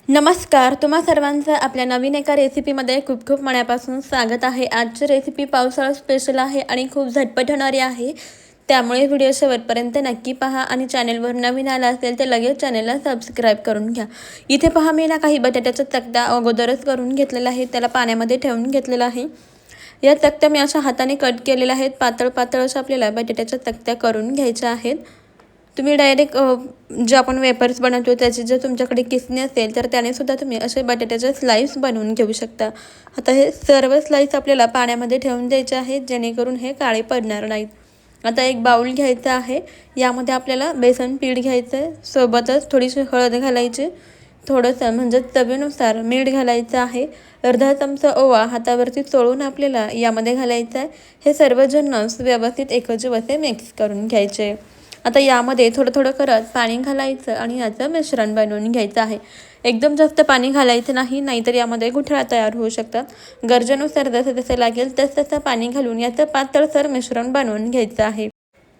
नमस्कार, तुम्हा सर्वांचं आपल्या नवीन एका रेसिपीमध्ये खूप खूप मनापासून स्वागत आहे। आजची रेसिपी पावसाळा स्पेशल आहे आणि खूप झटपट होणारी आहे, त्यामुळे व्हिडिओ शेवटपर्यंत नक्की पहा आणि चॅनलवर नवीन आला असेल तर लगेच चॅनलला सबस्क्राईब करून घ्या। इथे पहा, मी काही बटाट्याचा चकत्या अगोदरच करून घेतलेला आहे, त्याला पाण्यामध्ये ठेवून घेतलेला आहे। या चकत्या मी अशा हाताने कट केलेल्या आहेत, पातळ पातळ अशा आपल्याला बटाट्याच्या चकत्या करून घ्यायच्या आहेत। तुम्ही डायरेक्ट जे आपण वेफर्स बनवतो त्याची जर तुमच्याकडे किसणी असेल तर त्याने सुद्धा तुम्ही असे बटाट्याचे स्लाइस बनवून घेऊ शकता। आता हे सर्व स्लाइस आपल्याला पाण्यामध्ये ठेवून द्यायचे आहेत, जेणेकरून हे काळे पडणार नाहीत। आता एक बाउल घ्यायचा आहे, यामध्ये आपल्याला बेसन पीठ घ्यायचं आहे, सोबतच थोडीशी हळद घालायची, थोडंसं म्हणजे चवीनुसार मीठ घालायचं आहे, अर्धा चमचा ओवा हातावरती चोळून आपल्याला यामध्ये घालायचा आहे। हे सर्व जिन्नस व्यवस्थित एकजीव असे मिक्स करून घ्यायचे। आता यामध्ये थोडं थोडं करत पाणी घालायचं आणि याचं मिश्रण बनवून घ्यायचं आहे। एकदम जास्त पाणी घालायचं नाही, नाहीतर यामध्ये गुठळा तयार होऊ शकतात। गरजेनुसार जसं जसं लागेल तसं पाणी घालून याचं पातळसर मिश्रण बनवून घ्यायचं आहे।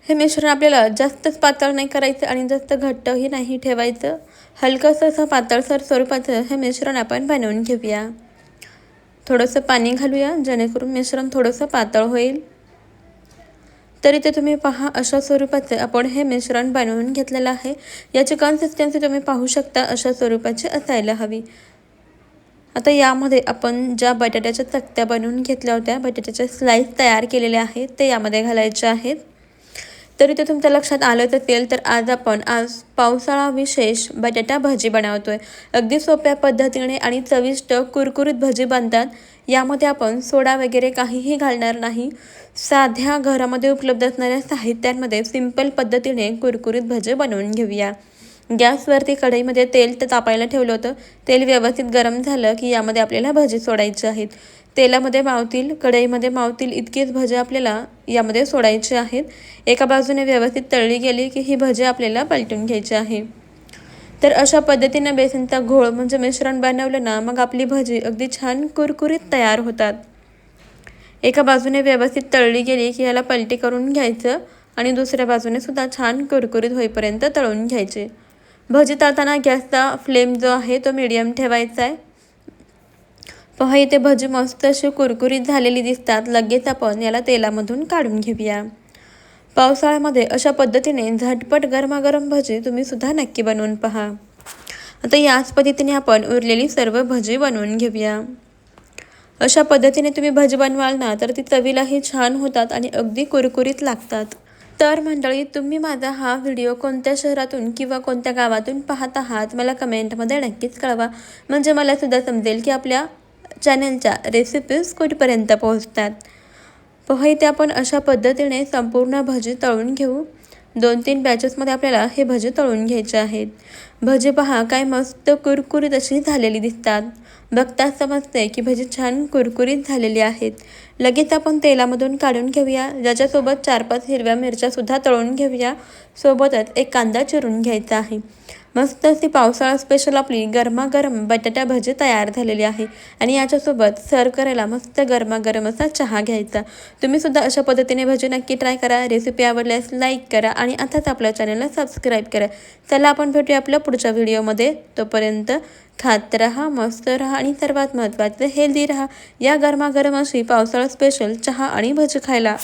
हे मिश्रण आपल्याला जास्तच पातळ नाही करायचं आणि जास्त घट्टही नाही ठेवायचं, हलकंसं असं पातळसर स्वरूपाचं हे मिश्रण आपण बनवून घेऊया। थोडंसं पाणी घालूया, जेणेकरून मिश्रण थोडंसं पातळ होईल। तर इथे तुम्ही पहा, अशा स्वरूपाचे आपण हे मिश्रण बनवून घेतलेलं आहे। याची कन्सिस्टन्सी तुम्ही पाहू शकता, अशा स्वरूपाची असायला हवी। आता यामध्ये आपण ज्या बटाट्याच्या चकत्या बनवून घेतल्या होत्या, बटाट्याचे स्लाइस तयार केलेले आहेत ते यामध्ये घालायचे आहेत। तर इथे तुमच्या लक्षात आलंच असेल, तर आज पावसाळा विशेष बटाटा भजी बनवतोय। अगदी सोप्या पद्धतीने आणि चविष्ट कुरकुरीत भजी बनतात। यामध्ये आपण सोडा वगैरे काहीही घालणार नाही, साध्या घरामध्ये उपलब्ध असणाऱ्या साहित्यांमध्ये सिंपल पद्धतीने कुरकुरीत भजी बनवून घेऊया। गॅसवरती कढईमध्ये तेल तापायला ठेवलं होतं, तेल व्यवस्थित गरम झालं की यामध्ये आपल्याला भजी सोडायची आहेत। तेलामध्ये मावतील, कढईमध्ये मावतील इतकीच भजी आपल्याला यामध्ये सोडायची आहेत। एका बाजूने व्यवस्थित तळली गेली की ही भजी आपल्याला पलटून घ्यायची आहे। तर अशा पद्धतीने बेसनचा घोळ म्हणजे मिश्रण बनवलं ना, मग आपली भजी अगदी छान कुरकुरीत तयार होतात। एका बाजूने व्यवस्थित तळली गेली की याला पलटी करून घ्यायचं आणि दुसऱ्या बाजूने सुद्धा छान कुरकुरीत होईपर्यंत तळून घ्यायचे। भजी तळताना गॅसचा फ्लेम जो आहे तो मीडियम ठेवायचा आहे। पहा, इथे भजी मस्त अशी कुरकुरीत झालेली दिसतात। लगेच आपण याला तेलामधून काढून घेऊया। पावसाळ्यामध्ये अशा पद्धतीने झटपट गरमागरम भजी तुम्ही सुद्धा नक्की बनवून पहा। आता याच पद्धतीने आपण उरलेली सर्व भजी बनवून घेऊया। अशा पद्धतीने तुम्ही भजी बनवाल ना, तर ती चवीलाही छान होतात आणि अगदी कुरकुरीत लागतात। तर मंडळी, तुम्ही माझा हा व्हिडिओ कोणत्या शहरातून किंवा कोणत्या गावातून पाहत आहात मला कमेंटमध्ये नक्कीच कळवा, म्हणजे मला सुद्धा समजेल की आपल्या चॅनलच्या रेसिपीज कुठपर्यंत पोहोचतात। पहा, इथे आपण अशा पद्धतीने संपूर्ण भजी तळून घेऊ। 2-3 बॅचेसमध्ये आपल्याला हे भजी तळून घ्यायचे आहेत। भजी पहा, काय मस्त कुरकुरीत अशी झालेली दिसतात। बघताच समजते की भजी छान कुरकुरीत झालेली आहेत। लगेच आपण तेलामधून काढून घेऊया। ज्याच्यासोबत 4-5 हिरव्या मिरच्या सुद्धा तळून घेऊया, सोबतच एक कांदा चिरून घ्यायचा आहे। मस्त अशी पावसाळा स्पेशल आपली गरमागरम बटाटा भजी तयार झालेली आहे आणि याच्यासोबत सर्व करायला मस्त गरमागरम असा चहा घ्यायचा। तुम्ही सुद्धा अशा पद्धतीने भजी नक्की ट्राय करा। रेसिपी आवडल्यास लाईक करा आणि आताच आपल्या चॅनलला सबस्क्राईब करा। चला, आपण भेटूया आपल्या पुढच्या व्हिडिओमध्ये। तोपर्यंत खात रहा, मस्त रहा आणि सर्वात महत्त्वाचं हेल्दी रहा। या गरमागरम अशी पावसाळा स्पेशल चहा आणि भजी खायला।